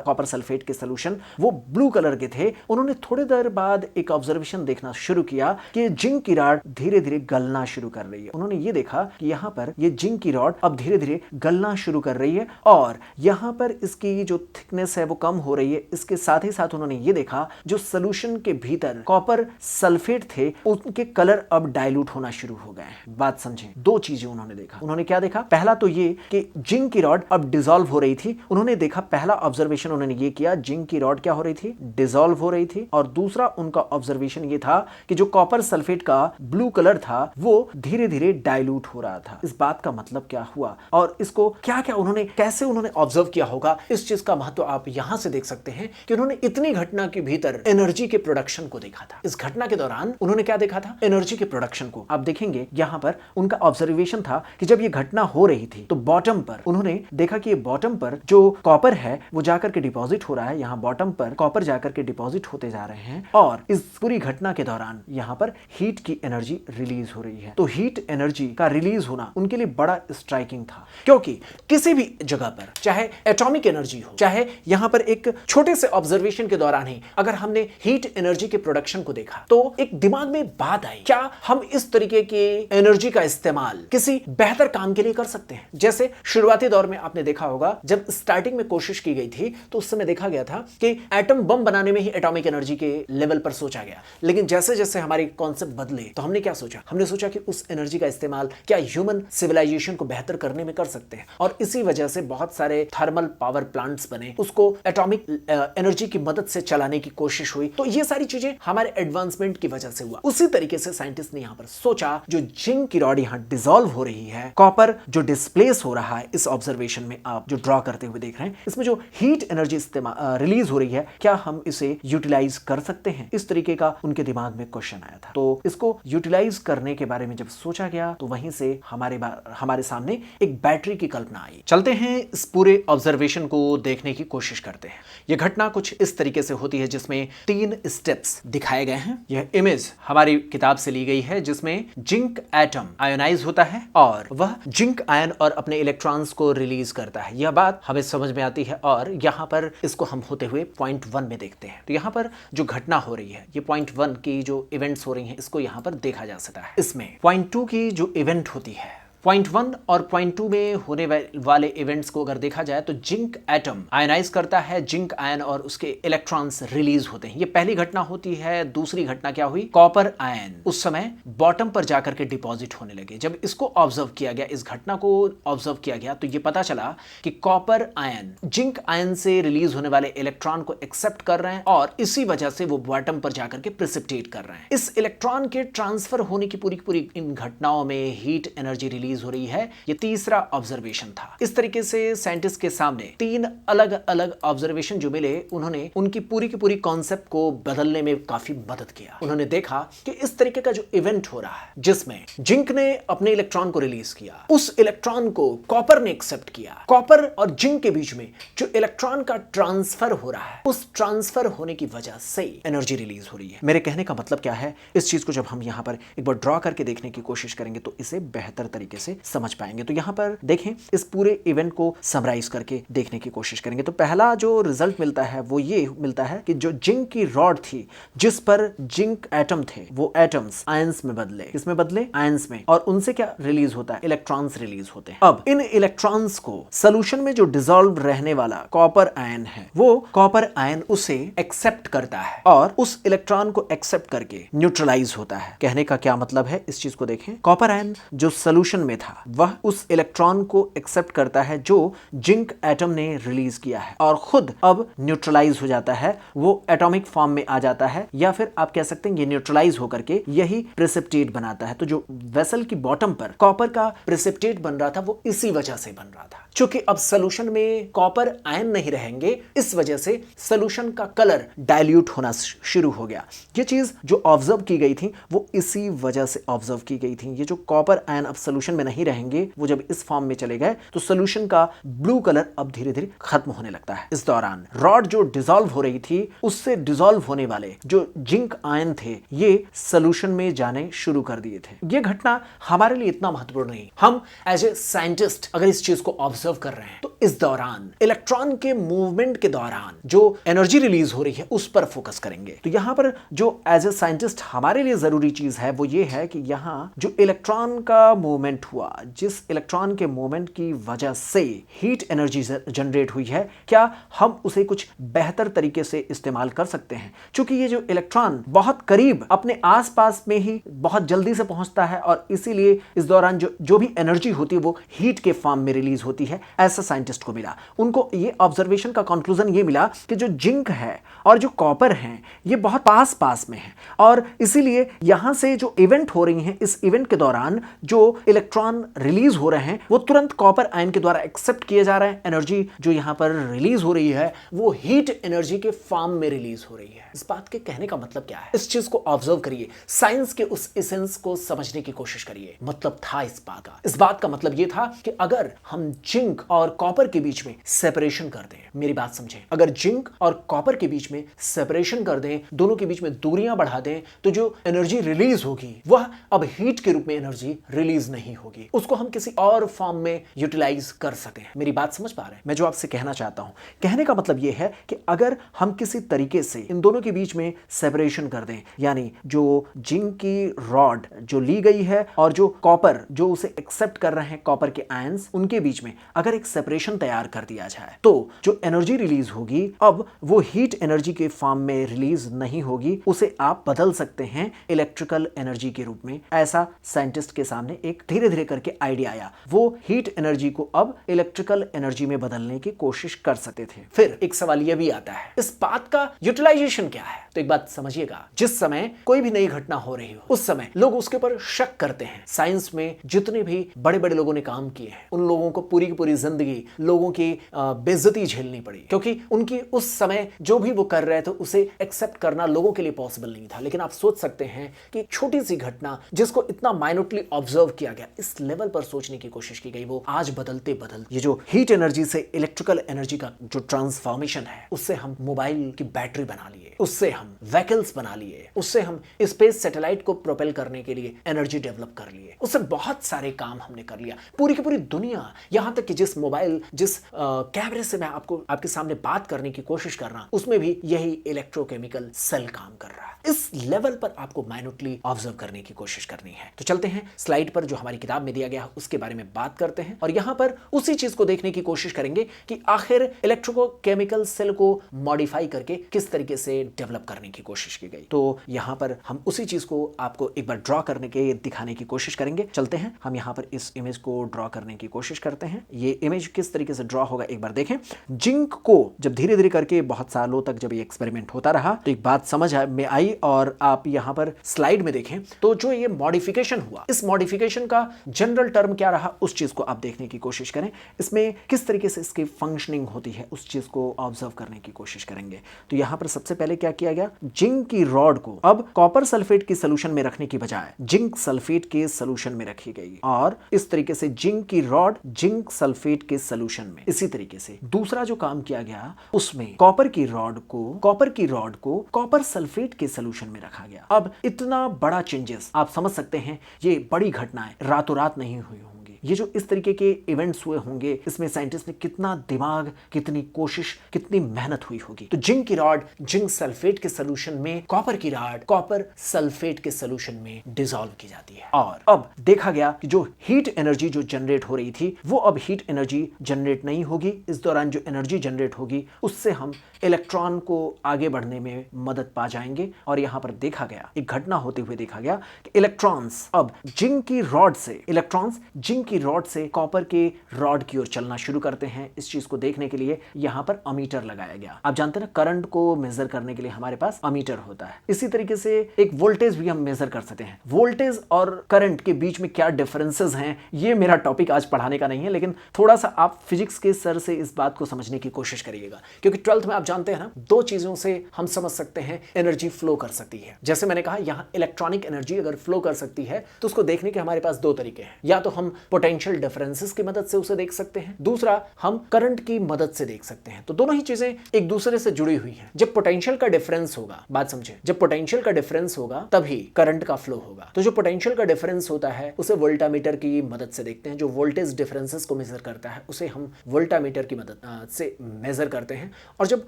कॉपर सल्फेट के सोल्यूशन वो ब्लू कलर के थे, उन्होंने थोड़ी देर बाद एक ऑब्जर्वेशन देखना शुरू किया कि जिंक की रॉड धीरे धीरे गलना शुरू कर रही है। उन्होंने ये देखा कि यहाँ पर ये जिंक की रॉड अब धीरे धीरे गलना शुरू कर रही है और यहाँ पर इसकी जो थिकनेस है वो कम हो रही है। इसके साथ ही साथ उन्होंने ये देखा जो सोल्यूशन के भीतर कॉपर सल्फेट थे उनके कलर अब डाइल्यूट होना शुरू हो गए हैं। बात समझें, दो चीजें उन्होंने देखा। उन्होंने क्या देखा? पहला तो ये कि जिंक की रॉड अब डिसॉल्व हो रही थी। उन्होंने देखा, पहला ऑब्जर्वेशन उन्होंने ये किया, जिंक की रॉड क्या हो रही थी? डिसॉल्व हो रही थी। और दूसरा उनका ऑब्जर्वेशन ये था कि जो कॉपर सल्फेट का ब्लू कलर था वो धीरे धीरे डाइल्यूट हो रहा था। इस बात का मतलब क्या हुआ और इसको क्या क्या उन्होंने कैसे उन्होंने ऑब्जर्व किया होगा, इस चीज का महत्व आप यहां से देख सकते हैं कि उन्होंने इतनी घटना के भीतर एनर्जी के प्रोडक्शन को देखा था। इस घटना के दौरान उन्होंने क्या देखा था? एनर्जी के प्रोडक्शन को। आप देखेंगे यहां पर उनका ऑब्जर्वेशन था कि जब ये घटना हो रही थी तो बॉटम पर उन्होंने देखा कि ये बॉटम पर जो कॉपर है वो जाकर के डिपॉजिट हो रहा है। यहां बॉटम पर कॉपर जाकर के डिपॉजिट होते जा रहे हैं और इस पूरी घटना के दौरान यहां पर हीट की एनर्जी रिलीज हो रही है। तो हीट एनर्जी का रिलीज होना उनके लिए बड़ा स्ट्राइकिंग था, क्योंकि किसी भी जगह पर चाहे एटॉमिक एनर्जी हो, चाहे यहां पर एक छोटे से ऑब्जर्वेशन के दौरान ही अगर हमने हीट एनर्जी के प्रोडक्शन को देखा तो एक दिमाग में बात आई, क्या हम इस तरीके की एनर्जी का इस्तेमाल किसी बेहतर काम के लिए कर सकते हैं? जैसे शुरुआती दौर में आपने देखा होगा जब स्टार्टिंग में कोशिश की गई थी तो उस समय देखा गया था कि एटम बम बनाने में ही एटॉमिक एनर्जी के लेवल पर सोचा गया, लेकिन जैसे जैसे हमारे कॉन्सेप्ट बदले तो हमने क्या सोचा? हमने सोचा कि उस एनर्जी का इस्तेमाल क्या ह्यूमन सिविलाइजेशन को बेहतर करने में कर सकते हैं, और इसी वजह से बहुत सारे थर्मल पावर प्लांट्स बने, उसको एटॉमिक एनर्जी की मदद से चलाने की कोशिश हुई। तो ये सारी चीजें हमारे एडवांसमेंट की वजह से हुआ। उसी तरीके से साइंटिस्ट ने यहां पर सोचा जो जिंक की रॉड यहां डिसॉल्व हो रही है, कॉपर जो डिस्प्लेस हो रहा है, इस ऑब्जर्वेशन में आप जो ड्रॉ करते हुए देख रहे हैं, इसमें जो हीट एनर्जी रिलीज हो रही है, क्या हम इसे यूटिलाइज कर सकते हैं? इस तरीके का उनके दिमाग में क्वेश्चन आया था। तो इसको यूटिलाइज करने के बारे में जब सोचा गया तो वहीं से हमारे सामने एक बैटरी की कल्पना आई। चलते हैं इस पूरे ऑब्जर्वेशन को देखने की कोशिश करते हैं। यह घटना कुछ इस तरीके से होती है जिसमें 3 स्टेप्स दिखाए गए हैं। यह इमेज हमारी किताब से ली गई है जिसमें जिंक एटम आयोनाइज होता है और वह जिंक आयन और अपने इलेक्ट्रॉन्स को रिलीज करता है। यह बात हमें समझ में आती है और यहाँ पर इसको हम होते हुए पॉइंट 1 में देखते हैं। तो यहाँ पर जो घटना हो रही है, ये पॉइंट 1 की जो इवेंट्स हो रही हैं, इसको यहाँ पर देखा जा सकता है। इसमें पॉइंट 2 की जो इवेंट होती है, पॉइंट 1 और पॉइंट 2 में होने वाले इवेंट्स को अगर देखा जाए तो जिंक एटम आयनाइज करता है, जिंक आयन और उसके इलेक्ट्रॉन्स रिलीज होते हैं। ये पहली घटना होती है। दूसरी घटना क्या हुई? कॉपर आयन उस समय बॉटम पर जाकर के डिपॉजिट होने लगे। जब इसको ऑब्जर्व किया गया, इस घटना को ऑब्जर्व किया गया, तो ये पता चला कि कॉपर आयन जिंक आयन से रिलीज होने वाले इलेक्ट्रॉन को एक्सेप्ट कर रहे हैं और इसी वजह से वो बॉटम पर जाकर के प्रेसिपिटेट कर रहे हैं। इस इलेक्ट्रॉन के ट्रांसफर होने की पूरी इन घटनाओं में हीट एनर्जी रिलीज हो रही है। ये तीसरा ऑब्जर्वेशन था। इस तरीके से साइंटिस्ट के सामने 3 अलग अलग ऑब्जर्वेशन जो मिले, उन्होंने उनकी पूरी की पूरी कॉन्सेप्ट को बदलने में काफी मदद किया। उन्होंने देखा कि इस तरीके का जो इवेंट हो रहा है जिसमें जिंक ने अपने इलेक्ट्रॉन को रिलीज किया, उस इलेक्ट्रॉन को कॉपर ने एक्सेप्ट किया। कॉपर और जिंक के बीच में जो इलेक्ट्रॉन का ट्रांसफर हो रहा है, उस ट्रांसफर होने की वजह से एनर्जी रिलीज हो रही है। मेरे कहने का मतलब क्या है? इस चीज को जब हम यहां पर एक बार ड्रॉ करके देखने की कोशिश करेंगे तो इसे बेहतर तरीके से समझ पाएंगे। तो यहां पर देखें, इस पूरे इवेंट को समराइज करके देखने की कोशिश करेंगे। तो पहला जो रिजल्ट मिलता है वो ये मिलता है कि जो जिंक की रॉड थी जिस पर जिंक एटम थे, वो एटम्स आयंस में बदले। किसमें बदले? आयंस में। और उनसे क्या रिलीज होता है? इलेक्ट्रॉन्स रिलीज होते हैं। अब इन इलेक्ट्रॉन्स को सोल्यूशन में जो डिसॉल्व रहने वाला कॉपर आयन है, वो कॉपर आयन उसे एक्सेप्ट करता है और उस इलेक्ट्रॉन को एक्सेप्ट करके न्यूट्रलाइज होता है। कहने का क्या मतलब है? इस चीज को देखें। कॉपर आयन जो सोल्यूशन में था वह उस इलेक्ट्रॉन को एक्सेप्ट करता है जो जिंक एटम ने रिलीज किया है और खुद अब न्यूट्रलाइज हो जाता है। वो एटॉमिक फॉर्म में आ जाता है, या फिर आप कह सकते हैं ये न्यूट्रलाइज होकर के यही प्रेसिपिटेट बनाता है। तो जो वेसल की बॉटम पर कॉपर का प्रेसिपिटेट बन रहा था वो इसी वजह से बन रहा था। चूंकि अब सोल्यूशन में कॉपर आयन नहीं रहेंगे, इस वजह से सोल्यूशन का कलर डाइल्यूट होना शुरू हो गया। ये चीज जो ऑब्जर्व की गई थी वो इसी वजह से ऑब्जर्व की गई थी। ये जो कॉपर आयन अब सोल्यूशन में में नहीं रहेंगे, वो जब इस फॉर्म में चले गए तो सोल्यूशन का ब्लू कलर अब धीरे धीरे खत्म होने लगता है। इस दौरान रॉड जो डिसॉल्व हो रही थी, उससे डिसॉल्व होने वाले जो जिंक आयन थे ये सोल्यूशन में जाने शुरू कर दिए थे। ये घटना हमारे लिए इतना महत्वपूर्ण नहीं, हम एज ए साइंटिस्ट अगर इस चीज को ऑब्जर्व कर रहे हैं तो इस दौरान इलेक्ट्रॉन के मूवमेंट के दौरान जो एनर्जी रिलीज हो रही है उस पर फोकस करेंगे। तो यहां पर जो एज ए साइंटिस्ट हमारे लिए जरूरी चीज है वो ये है कि यहां जो इलेक्ट्रॉन का मूवमेंट हुआ, जिस इलेक्ट्रॉन के मूवमेंट की वजह से हीट एनर्जी जनरेट हुई है, क्या हम उसे कुछ बेहतर तरीके से इस्तेमाल कर सकते हैं। क्योंकि ये जो इलेक्ट्रॉन बहुत करीब अपने आसपास में ही बहुत जल्दी से पहुंचता है और इसीलिए इस दौरान जो भी एनर्जी होती है वो हीट के फॉर्म में रिलीज होती है, ऐसा साइंटिस्ट को मिला। उनको ये ऑब्जर्वेशन का कंक्लूजन ये मिला कि जो जिंक है और जो कॉपर हैं ये बहुत पास पास में है और इसीलिए यहां से जो इवेंट हो रही हैं, इस इवेंट के दौरान जो इलेक्ट्रॉन रिलीज हो रहे हैं वो तुरंत कॉपर आयन के द्वारा एक्सेप्ट किए जा रहे हैं। एनर्जी जो यहां पर रिलीज हो रही है वो हीट एनर्जी के फॉर्म में रिलीज हो रही है। इस बात के कहने का मतलब क्या है, इस चीज को ऑब्जर्व करिए, साइंस के उस एसेंस को समझने की कोशिश करिए। मतलब था इस बात का मतलब ये था कि अगर हम जिंक और कॉपर के बीच में सेपरेशन कर दें, मेरी बात समझें, अगर जिंक और कॉपर के बीच में सेपरेशन कर दें, दोनों के बीच में दूरियां बढ़ा दें, तो जो एनर्जी रिलीज होगी वह अब हीट के रूप में एनर्जी रिलीज नहीं होगी, उसको हम किसी और फॉर्म में यूटिलाइज कर सकते हैं। मेरी बात समझ पा रहे हैं मैं जो आपसे कहना चाहता हूं? कहने का मतलब यह है कि अगर हम किसी तरीके से इन दोनों के बीच में सेपरेशन कर दें, यानी जो जिंक की रॉड जो ली गई है और जो कॉपर जो उसे एक्सेप्ट कर रहे हैं, कॉपर के आयंस, उनके बीच में अगर एक सेपरेशन तैयार कर दिया जाए तो जो एनर्जी रिलीज होगी अब वो हीट एनर्जी के फॉर्म में रिलीज नहीं होगी, उसे आप बदल सकते हैं इलेक्ट्रिकल एनर्जी के रूप में। ऐसा साइंटिस्ट के सामने एक धीरे धीरे करके आइडिया आया, वो हीट एनर्जी को अब इलेक्ट्रिकल एनर्जी में बदलने की कोशिश कर सकते थे। फिर एक सवाल यह भी आता है, इस बात का यूटिलाइजेशन क्या है? तो एक बात समझिएगा, जिस समय कोई भी नई घटना हो रही हो उस समय लोग उसके ऊपर शक करते हैं। साइंस में जितने भी बड़े बड़े लोगों ने काम किए हैं उन लोगों को पूरी की पूरी जिंदगी लोगों की बेइज्जती झेलनी पड़ी, क्योंकि उनकी उस समय जो भी वो कर रहे थे उसे एक्सेप्ट करना लोगों के लिए पॉसिबल नहीं था। लेकिन आप सोच सकते हैं कि छोटी सी घटना जिसको इतना माइन्यूटली ऑब्जर्व किया गया, इस लेवल पर सोचने की कोशिश की गई, वो आज बदलते ये जो हीट एनर्जी से इलेक्ट्रिकल एनर्जी का जो ट्रांसफॉर्मेशन है, उससे हम मोबाइल की बैटरी बना लिए, उससे हम व्हीकल्स बना लिए, उससे हम स्पेस सैटेलाइट को प्रोपेल करने के लिए एनर्जी डेवलप कर लिए, उससे बहुत सारे काम हमने कर लिया। पूरी की पूरी दुनिया, यहां तक कि जिस मोबाइल जिस कैमरे से मैं आपके सामने बात करने की कोशिश कर रहा हूं उसमें भी यही इलेक्ट्रोकेमिकल सेल काम कर रहा है। इस लेवल पर आपको माइन्यूटली ऑब्जर्व करने की कोशिश करनी है। तो चलते हैं स्लाइड पर, जो हमारी किताब में दिया गया उसके बारे में बात करते हैं और यहां पर उसी चीज को देखने की कोशिश करेंगे कि आखिर इलेक्ट्रोकेमिकल सेल को मॉडिफाई करके किस तरीके से डेवलप करने की कोशिश की गई। तो यहां पर हम उसी चीज को आपको एक बार ड्रॉ करने के दिखाने की कोशिश करेंगे। चलते हैं, हम यहां पर इस इमेज को ड्रॉ करने की कोशिश करते हैं। ये इमेज किस तरीके से ड्रॉ होगा एक बार देखें। जिंक को जब धीरे धीरे करके बहुत सालों तक जब ये एक्सपेरिमेंट होता रहा तो एक बात समझ में आई और आप यहां पर स्लाइड में देखें तो जो ये मॉडिफिकेशन हुआ, इस मॉडिफिकेशन का जनरल टर्म क्या रहा उस चीज को आप देखने की कोशिश करें। इसमें किस तरीके से इसकी फंक्शनिंग होती है उस चीज को ऑब्जर्व करने की कोशिश करेंगे। तो यहां पर सबसे पहले क्या किया गया, जिंक की रॉड को अब कॉपर सल्फेट की सोल्यूशन में रखने की बजाय जिंक सल्फेट के सोल्यूशन में रखी गई और इस तरीके से जिंक की रॉड जिंक सल्फेट के सोल्यूशन में। इसी तरीके से दूसरा जो काम किया गया उसमें कॉपर की रॉड को कॉपर सल्फेट के सोल्यूशन में रखा गया। अब इतना बड़ा चेंजेस आप समझ सकते हैं, ये बड़ी घटनाएं रातों रात नहीं हुई होंगी। ये जो इस तरीके के इवेंट्स हुए होंगे इसमें साइंटिस्ट ने कितना दिमाग, कितनी कोशिश, कितनी मेहनत हुई होगी। तो जिंक की रॉड जिंक सल्फेट के सोल्यूशन में, कॉपर की रॉड कॉपर सल्फेट के सोल्यूशन में डिसॉल्व की जाती है और अब देखा गया कि जो हीट एनर्जी जो जनरेट हो रही थी वो अब हीट एनर्जी जनरेट नहीं होगी। इस दौरान जो एनर्जी जनरेट होगी उससे हम इलेक्ट्रॉन को आगे बढ़ने में मदद पा जाएंगे और यहां पर देखा गया, एक घटना होते हुए देखा गया कि इलेक्ट्रॉन्स अब जिंक की रॉड से, इलेक्ट्रॉन्स जिंक की रॉड से कॉपर के रॉड की ओर चलना शुरू करते हैं। इस चीज को देखने के लिए यहां पर अमीटर लगाया गया। आप जानते हैं ना, करंट को मेजर करने के लिए हमारे पास अमीटर होता है। इसी तरीके से एक वोल्टेज भी हम मेजर कर सकते हैं। वोल्टेज और करंट के बीच में क्या डिफरेंसेस हैं, ये मेरा टॉपिक आज पढ़ाने का नहीं है, लेकिन थोड़ा सा आप फिजिक्स के सर से इस बात को समझने की कोशिश करिएगा, क्योंकि 12th में आप जानते हैं ना, दो चीजों से हम समझ सकते हैं एनर्जी फ्लो कर सकती है। जैसे मैंने कहा, यहां इलेक्ट्रॉनिक एनर्जी अगर फ्लो कर सकती है तो उसको देखने के हमारे पास दो तरीके हैं। या तो हम पोटेंशियल डिफरेंसेस की मदद से उसे देख सकते हैं, दूसरा हम करंट की मदद से देख सकते हैं। तो दोनों ही चीजें एक दूसरे से जुड़ी हुई हैं। जब पोटेंशियल का डिफरेंस होगा, बात समझे, जब पोटेंशियल का डिफरेंस होगा तभी करंट का फ्लो होगा। तो जो पोटेंशियल का डिफरेंस होता है उसे वोल्टामीटर की मदद से देखते हैं। जो वोल्टेज डिफरेंसेस को मेजर करता है उसे हम वोल्टामीटर की मदद से मेजर करते हैं। और जब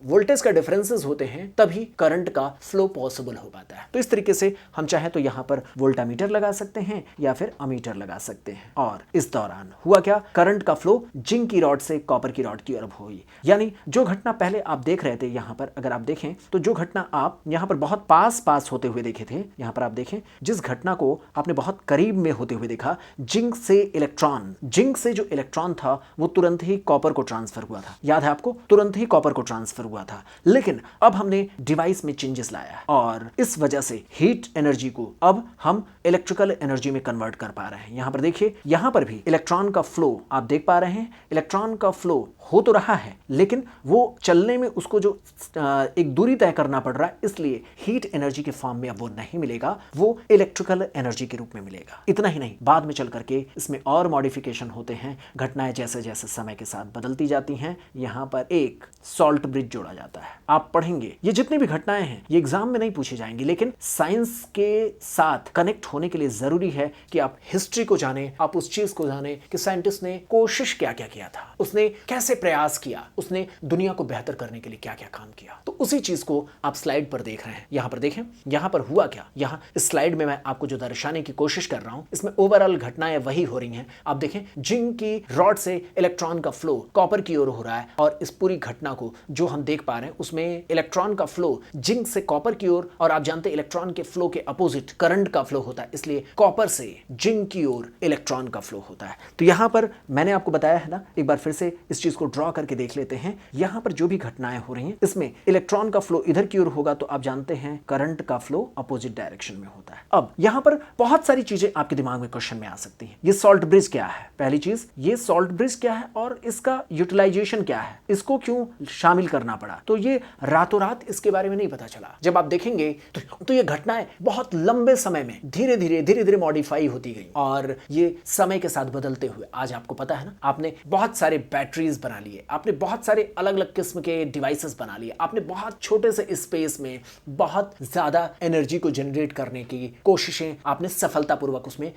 वोल्टेज का डिफरेंसेस होते हैं तभी करंट का फ्लो पॉसिबल हो पाता है। तो इस तरीके से हम चाहे तो यहां पर वोल्टामीटर लगा सकते हैं या फिर अमीटर लगा सकते हैं। और इस दौरान हुआ क्या, करंट का फ्लो जिंक की रॉड से कॉपर की रॉड की ओर हुई। यानी जो घटना पहले आप देख रहे थे, यहां पर अगर आप देखें तो जो घटना आप यहां पर बहुत पास होते हुए देखे थे, यहां पर आप देखें जिस घटना को आपने बहुत करीब में होते हुए देखा, जिंक से जो इलेक्ट्रॉन था वो तुरंत ही कॉपर को ट्रांसफर हुआ था। याद है आपको, तुरंत ही कॉपर को ट्रांसफर हुआ था। लेकिन अब हमने डिवाइस में चेंजेस लाया और इस वजह से हीट एनर्जी को अब हम इलेक्ट्रिकल एनर्जी में कन्वर्ट कर पा रहे हैं। यहां पर देखिए, यहां पर भी इलेक्ट्रॉन का फ्लो आप देख पा रहे हैं। इलेक्ट्रॉन का फ्लो हो तो रहा है, लेकिन वो चलने में उसको जो एक दूरी तय करना पड़ रहा है, इसलिए हीट एनर्जी के फॉर्म में अब वो नहीं मिलेगा, वो इलेक्ट्रिकल एनर्जी के रूप में मिलेगा। इतना ही नहीं, बाद में चल करके इसमें और मॉडिफिकेशन होते हैं। घटनाएं जैसे जैसे समय के साथ बदलती जाती हैं, यहां पर एक सॉल्ट ब्रिज जोड़ा जाता है। आप पढ़ेंगे, ये जितनी भी घटनाएं हैं ये एग्जाम में नहीं पूछी जाएंगी, लेकिन साइंस के साथ कनेक्ट होने के लिए जरूरी है कि आप हिस्ट्री को जाने, आप उस चीज को जाने कि साइंटिस्ट ने कोशिश क्या क्या किया था, उसने कैसे प्रयास किया, उसने दुनिया को बेहतर करने के लिए क्या क्या काम किया। तो उसी चीज को आप स्लाइड पर देख रहे हैं। यहां पर देखें, यहां पर हुआ क्या, यहां इस स्लाइड में मैं आपको जो दर्शाने की कोशिश कर रहा हूं, इसमें ओवरऑल घटनाएं वही हो रही हैं। आप देखें, जिंक की रॉड से इलेक्ट्रॉन का फ्लो कॉपर की ओर हो रहा है और इस पूरी घटना को जो हम देख पा रहे हैं उसमें इलेक्ट्रॉन का फ्लो जिंक से कॉपर की ओर, और आप जानते हैं इलेक्ट्रॉन के फ्लो के अपोजिट करंट का फ्लो होता है, इसलिए कॉपर से जिंक की ओर इलेक्ट्रॉन का फ्लो होता है। तो यहां पर मैंने आपको बताया है ना, एक बार फिर से इस चीज को ड्रॉ करके देख लेते हैं। यहां पर जो भी घटनाएं हो रही हैं, इसमें इलेक्ट्रॉन का फ्लो इधर की ओर होगा तो आप जानते हैं करंट का फ्लो अपोजिट डायरेक्शन में होता है। अब यहां पर बहुत सारी चीजें आपके दिमाग में क्वेश्चन में आ सकती हैं। ये सॉल्ट ब्रिज क्या है, पहली चीज, ये सॉल्ट ब्रिज क्या है और इसका यूटिलाइजेशन क्या है, इसको क्यों शामिल करना पड़ा। तो ये रातों रात इसके बारे में नहीं पता चला। जब आप देखेंगे तो ये घटनाएं बहुत लंबे समय में धीरे धीरे मॉडिफाई होती गई और ये समय के साथ बदलते हुए आज आपको पता है ना, आपने बहुत सारे बैटरीज बना लिए, आपने बहुत सारे अलग अलग किस्म के डिवाइसेस बना लिए, आपने बहुत छोटे से स्पेस में बहुत ज्यादा एनर्जी को जनरेट करने की कोशिशें आपने सफलतापूर्वक उसमें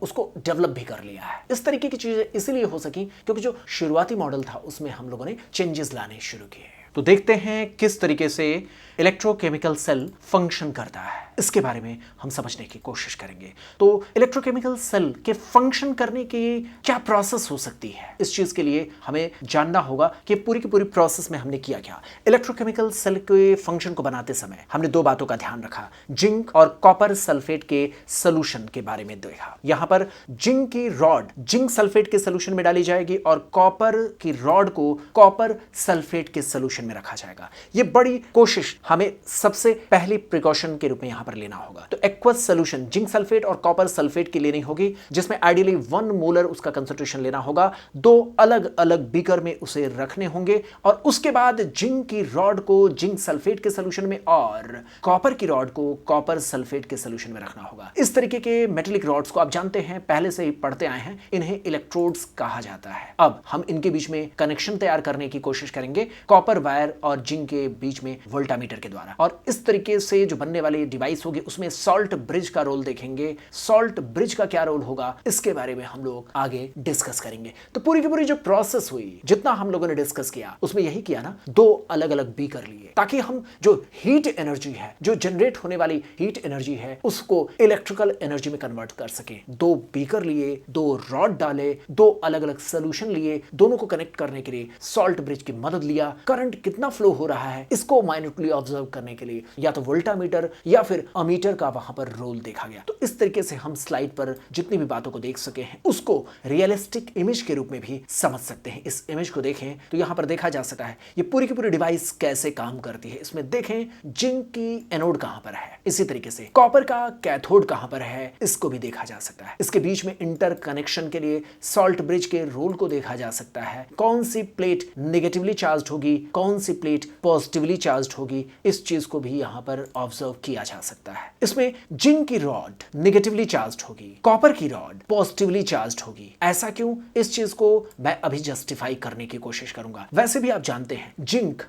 उसको डेवलप भी कर लिया है। इस तरीके की चीजें इसीलिए हो सकी क्योंकि जो शुरुआती मॉडल था उसमें हम लोगों ने चेंजेस लाने शुरू किए। तो देखते हैं किस तरीके से इलेक्ट्रोकेमिकल सेल फंक्शन करता है, इसके बारे में हम समझने की कोशिश करेंगे। तो इलेक्ट्रोकेमिकल सेल के फंक्शन करने की क्या प्रोसेस हो सकती है, इस चीज के लिए हमें जानना होगा कि पूरी की पूरी प्रोसेस में हमने किया क्या। इलेक्ट्रोकेमिकल सेल के फंक्शन को बनाते समय हमने दो बातों का ध्यान रखा, जिंक और कॉपर सल्फेट के सोल्यूशन के बारे में देखा। यहां पर जिंक की रॉड जिंक सल्फेट के सोल्यूशन में डाली जाएगी और कॉपर की रॉड को कॉपर सल्फेट के सोल्यूशन में रखा जाएगा। यह बड़ी कोशिश हमें सबसे पहली प्रिकॉशन के रूप में यहां पर लेना होगा। तो एक्वस सॉल्यूशन जिंक सल्फेट और कॉपर सल्फेट की लेनी होगी, जिसमें आइडियली 1 मोलर उसका कंसंट्रेशन लेना होगा। दो अलग अलग बीकर में उसे रखने होंगे और उसके बाद जिंक की रॉड को जिंक सल्फेट के सॉल्यूशन में और कॉपर की रॉड को कॉपर सल्फेट के सॉल्यूशन में रखना होगा। इस तरीके के मेटेलिक रॉड्स को आप जानते हैं, पहले से ही पढ़ते आए हैं, इन्हें इलेक्ट्रोड्स कहा जाता है। अब हम इनके बीच में कनेक्शन तैयार करने की कोशिश करेंगे कॉपर वायर और जिंक के बीच में वोल्टामीटर के द्वारा, और इस तरीके से जो बनने वाली डिवाइस होगी उसमें सॉल्ट ब्रिज का रोल देखेंगे। सॉल्ट ब्रिज का क्या रोल होगा इसके बारे में हम लोग आगे डिस्कस करेंगे। तो पूरी की पूरी जो प्रोसेस हुई, जितना हम लोगों ने डिस्कस किया उसमें यही किया ना, दो अलग अलग बीकर लिए, ताकि हम जो हीट एनर्जी है, जो जनरेट होने वाली हीट एनर्जी है, उसको इलेक्ट्रिकल एनर्जी में कन्वर्ट कर सके। दो बीकर लिए, दो रॉड डाले, दो अलग अलग सोल्यूशन लिए, दोनों को कनेक्ट करने के लिए सॉल्ट ब्रिज की मदद लिया। करंट कितना फ्लो हो रहा है इसको माइन्यूटली ऑब्जर्व करने के लिए या तो वोल्टामीटर या फिर अमीटर का वहां पर रोल देखा गया। तो इस तरीके से हम स्लाइड पर जितनी भी बातों को देख सके हैं उसको रियलिस्टिक इमेज के रूप में भी समझ सकते हैं। इस इमेज को देखें तो यहां पर देखा जा सकता है ये पूरी की पूरी डिवाइस कैसे काम करती है। इसमें देखें जिंक की एनोड कहां पर है, इसी तरीके से कॉपर का कैथोड कहां पर है इसको भी देखा जा सकता है। इसके बीच में इंटर कनेक्शन के लिए सॉल्ट ब्रिज के रोल को देखा जा सकता है। कौन सी प्लेट नेगेटिवली चार्ज्ड होगी, कौन सी प्लेट पॉजिटिवली चार्ज्ड होगी, इस चीज को भी यहां पर ऑब्जर्व किया जा सकता है। इसमें जिंक की रॉड नेगेटिवली चार्ज्ड होगी, कॉपर की रॉड पॉजिटिवली चार्ज्ड होगी। ऐसा क्यों, इस चीज को मैं अभी जस्टिफाई करने की कोशिश करूंगा। वैसे भी आप जानते हैं जिंक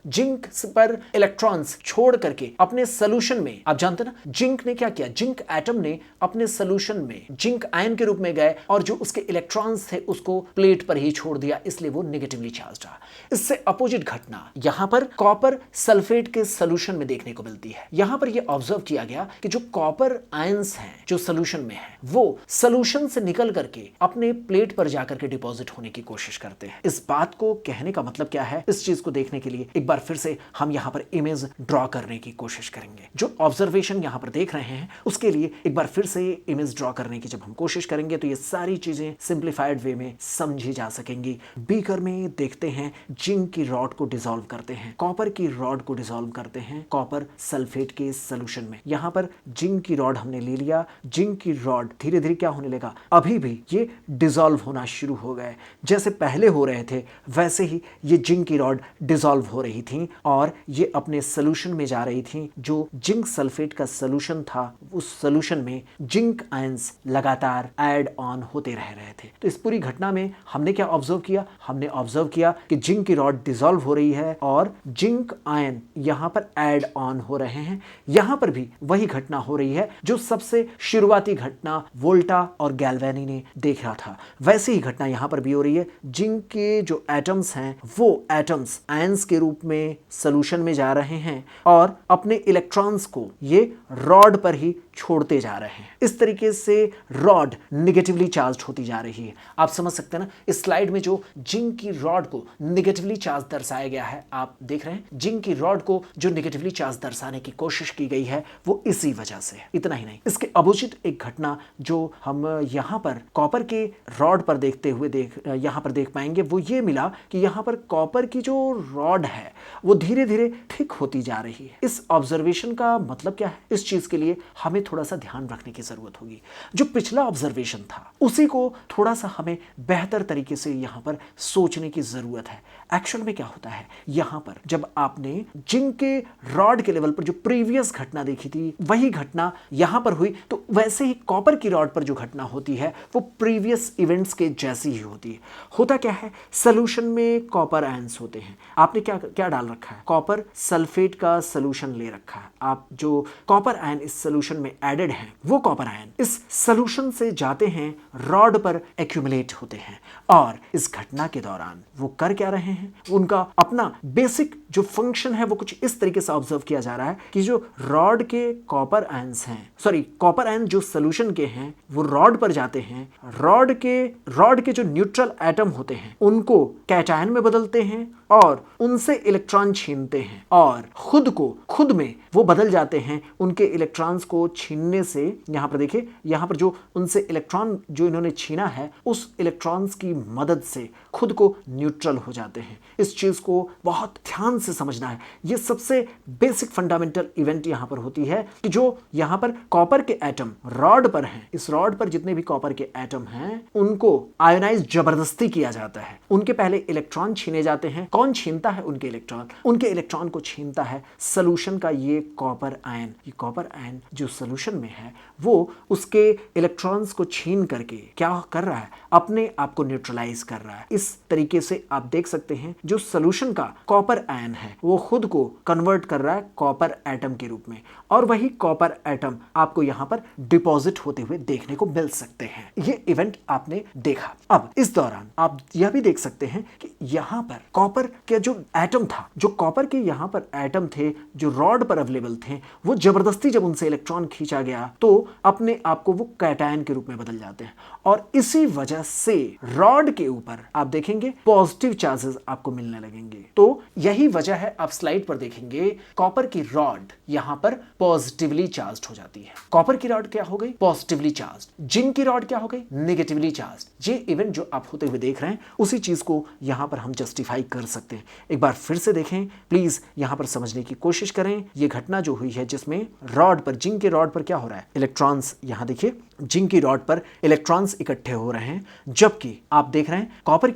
पर इलेक्ट्रॉन्स छोड़ करके अपने सोल्यूशन में, आप जानते ना जिंक ने क्या किया, जिंक एटम ने अपने सोल्यूशन में जिंक आयन के रूप में गए और जो उसके इलेक्ट्रॉन्स थे उसको प्लेट पर ही छोड़ दिया, इसलिए वो नेगेटिवली चार्ज रहा। इससे अपोजिट घटना यहां पर कॉपर सल्फेट के सोल्यूशन में देखने को मिलती है। यहां पर यह ऑब्जर्व किया गया कि जो कॉपर आयंस हैं जो सोल्यूशन में है वो सोल्यूशन से निकल करके अपने प्लेट पर जाकर के डिपॉजिट होने की कोशिश करते हैं। इस बात को कहने का मतलब क्या है, इस चीज को देखने के लिए एक बार फिर से हम यहां पर इमेज ड्रॉ करने की कोशिश करेंगे। जो ऑब्जर्वेशन यहां पर देख रहे हैं उसके लिए एक बार फिर से इमेज ड्रॉ करने की जब हम कोशिश करेंगे तो ये सारी चीजें सिंप्लीफाइड वे में समझी जा सकेंगी। बीकर में देखते हैं जिंक की रॉड को डिसॉल्व करते हैं, कॉपर की रॉड को डिसॉल्व करते हैं कॉपर सल्फेट के सोल्यूशन में। यहां पर जिंक की रॉड हमने ले लिया, जिंक की रॉड धीरे धीरे क्या होने लगा, अभी भी ये डिसॉल्व होना शुरू हो गए। जैसे पहले हो रहे थे वैसे ही ये जिंक की रॉड डिसॉल्व हो रही थी और ये अपने सोल्यूशन में जा रही थी। जो जिंक सल्फेट का सोल्यूशन था उस सोल्यूशन में जिंक आयंस लगातार ऐड ऑन होते रह रहे थे। तो इस पूरी घटना में हमने क्या ऑब्जर्व किया, हमने ऑब्जर्व किया कि जिंक की रॉड डिसॉल्व हो रही है और जिंक आयन यहां पर ऐड ऑन हो रहे हैं। यहां पर भी वही घटना हो रही है जो सबसे शुरुआती घटना वोल्टा और गैल्वेनी ने देखा था, वैसे ही घटना यहां पर भी हो रही है। जिंक के जो एटम्स हैं वो एटम्स आयंस के रूप में सोल्यूशन में जा रहे हैं और अपने इलेक्ट्रॉन्स को ये रॉड पर ही छोड़ते जा रहे हैं। इस तरीके से रॉड नेगेटिवली चार्ज होती जा रही है। आप समझ सकते हैं ना, इस स्लाइड में जो जिंक की रॉड को नेगेटिवली चार्ज दर्शाया गया है, आप देख रहे हैं जिंक की रॉड को जो नेगेटिवली चार्ज दर्शाने की कोशिश की गई है वो इसी वजह से है। इतना ही नहीं, इसके अपोजिट एक घटना जो हम यहां पर कॉपर के रॉड पर देखते हुए यहां पर देख पाएंगे वो ये मिला कि यहां पर कॉपर की जो रॉड है वो धीरे धीरे थिक होती जा रही है। इस ऑब्जर्वेशन का मतलब क्या है, इस चीज के लिए हमें थोड़ा सा ध्यान रखने की जरूरत होगी। जो पिछला ऑब्जर्वेशन था उसी को थोड़ा सा हमें बेहतर तरीके से यहां पर सोचने की जरूरत है। एक्चुअल में क्या होता है, यहां पर जब आपने जिंक के रॉड के लेवल पर जो प्रीवियस घटना देखी थी वही घटना यहां पर हुई, तो वैसे ही कॉपर की रॉड पर जो घटना होती है वो प्रीवियस इवेंट्स के जैसी ही होती है। होता क्या है, सोल्यूशन में कॉपर आयंस होते हैं। आपने क्या क्या डाल रखा है, कॉपर सल्फेट का सोल्यूशन ले रखा है। आप जो कॉपर आयन इस सोल्यूशन में एडेड हैं वो कॉपर आयन इस सोल्यूशन से जाते हैं रॉड पर एक्यूमुलेट होते हैं और इस घटना के दौरान वो कर क्या रहे हैं, उनका अपना बेसिक जो फंक्शन है वो कुछ इस तरीके से ऑब्जर्व किया जा रहा है कि जो रॉड के कॉपर आयंस हैं, सॉरी कॉपर आयन जो सोल्यूशन के हैं वो रॉड पर जाते हैं, रॉड के जो न्यूट्रल एटम होते हैं उनको कैटायन में बदलते हैं और उनसे इलेक्ट्रॉन छीनते हैं और खुद में वो बदल जाते हैं। उनके इलेक्ट्रॉन्स को छीनने से यहां पर देखिए, यहां पर जो उनसे इलेक्ट्रॉन जो इन्होंने छीना है उस इलेक्ट्रॉन्स की मदद से खुद को न्यूट्रल हो जाते हैं। इस चीज को बहुत ध्यान से समझना है। ये सबसे बेसिक फंडामेंटल इवेंट यहां पर होती है कि जो यहां पर कॉपर के एटम रॉड पर हैं, इस रॉड पर जितने भी कॉपर के एटम हैं उनको आयोनाइज जबरदस्ती किया जाता है। उनके पहले इलेक्ट्रॉन छीने जाते हैं। कौन छीनता है उनके इलेक्ट्रॉन? उनके इलेक्ट्रॉन को छीनता है सोल्यूशन का ये कॉपर आयन। ये कॉपर आयन जो सोल्यूशन सॉल्यूशन में है वो उसके इलेक्ट्रॉन्स को छीन करके क्या कर रहा है, अपने आप को न्यूट्रलाइज कर रहा है। इस तरीके से आप देख सकते हैं जो सॉल्यूशन का कॉपर आयन है वो खुद को कन्वर्ट कर रहा है कॉपर एटम के रूप में, और वही कॉपर एटम आपको यहाँ पर डिपॉजिट होते हुए देखने को मिल सकते हैं। ये इवेंट आपने देखा। अब इस दौरान आप यह भी देख सकते हैं कि यहाँ पर कॉपर के जो एटम था, जो कॉपर के यहाँ पर एटम थे जो रॉड पर अवेलेबल थे, वो जबरदस्ती जब उनसे इलेक्ट्रॉन खींचा गया तो अपने आप को वो कैटायन के रूप में बदल जाते हैं, और इसी वजह से रॉड के ऊपर आप देखेंगे पॉजिटिव चार्जेस आपको मिलने लगेंगे। तो यही वजह है, आप स्लाइड पर देखेंगे कॉपर की रॉड यहां पर पॉजिटिवली चार्ज्ड हो जाती है। कॉपर की रॉड क्या हो गई? Positively charged. जिंक की रॉड क्या हो गई? Negatively charged. ये इवेंट जो आप होते हुए देख रहे हैं उसी चीज को यहां पर हम जस्टिफाई कर सकते हैं। एक बार फिर से देखें प्लीज, यहां पर समझने की कोशिश करें। ये घटना जो हुई है जिसमें रॉड पर, जिंक के रॉड पर क्या हो रहा है, इलेक्ट्रॉन्स, यहां देखिए जिंक की रॉड पर इलेक्ट्रॉन्स इकट्ठे हो रहे हैं, जबकि आप देख रहे हैं कॉपर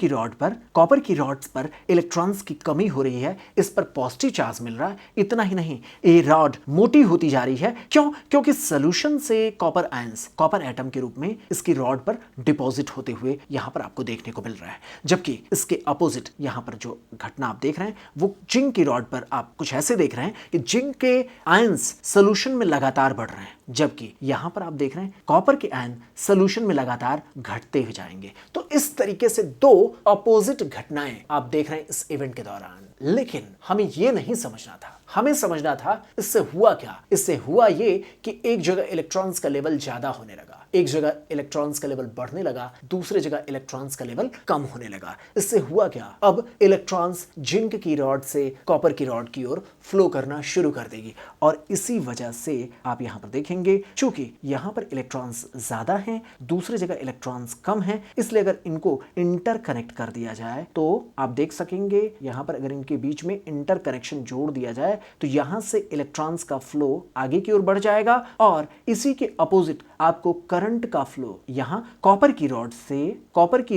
की रॉड्स पर इलेक्ट्रॉन्स की कमी हो रही है, इस पर पॉजिटिव चार्ज मिल रहा है। इतना ही नहीं, ये रॉड मोटी होती जा रही है। क्यों? क्योंकि सॉल्यूशन से कॉपर आयंस, कॉपर एटम के रूप में इसकी रॉड पर डिपॉजिट होते हुए यहां पर आपको देखने को मिल रहा है। जबकि इसके अपोजिट यहां पर जो घटना आप देख रहे हैं वो जिंक की रॉड पर आप कुछ ऐसे देख रहे हैं कि जिंक के आयंस सॉल्यूशन में लगातार बढ़ रहे हैं, जबकि यहां पर आप देख रहे हैं कॉपर के आयन सॉल्यूशन में लगातार घटते हुए जाएंगे। तो इस तरीके से दो अपोजिट घटनाएं आप देख रहे हैं इस इवेंट के दौरान। लेकिन हमें यह नहीं समझना था, हमें समझना था इससे हुआ क्या। इससे हुआ ये कि एक जगह इलेक्ट्रॉन्स का लेवल ज्यादा होने लगा, एक जगह इलेक्ट्रॉन्स का लेवल बढ़ने लगा, दूसरे जगह इलेक्ट्रॉन्स का लेवल कम होने लगा। इससे हुआ क्या, अब इलेक्ट्रॉन्स जिंक की रॉड से कॉपर की रॉड की ओर फ्लो करना शुरू कर देगी, और इसी वजह से आप यहां पर देखेंगे चूंकि यहां पर इलेक्ट्रॉन्स ज्यादा हैं, दूसरी जगह इलेक्ट्रॉन्स कम हैं, इसलिए अगर इनको इंटरकनेक्ट कर दिया जाए तो आप देख सकेंगे यहां पर अगर इनके बीच में इंटरकनेक्शन जोड़ दिया जाए तो यहां से इलेक्ट्रॉन्स का फ्लो आगे की ओर बढ़ जाएगा, और इसी के अपोजिट आपको करंट का फ्लो यहां कॉपर की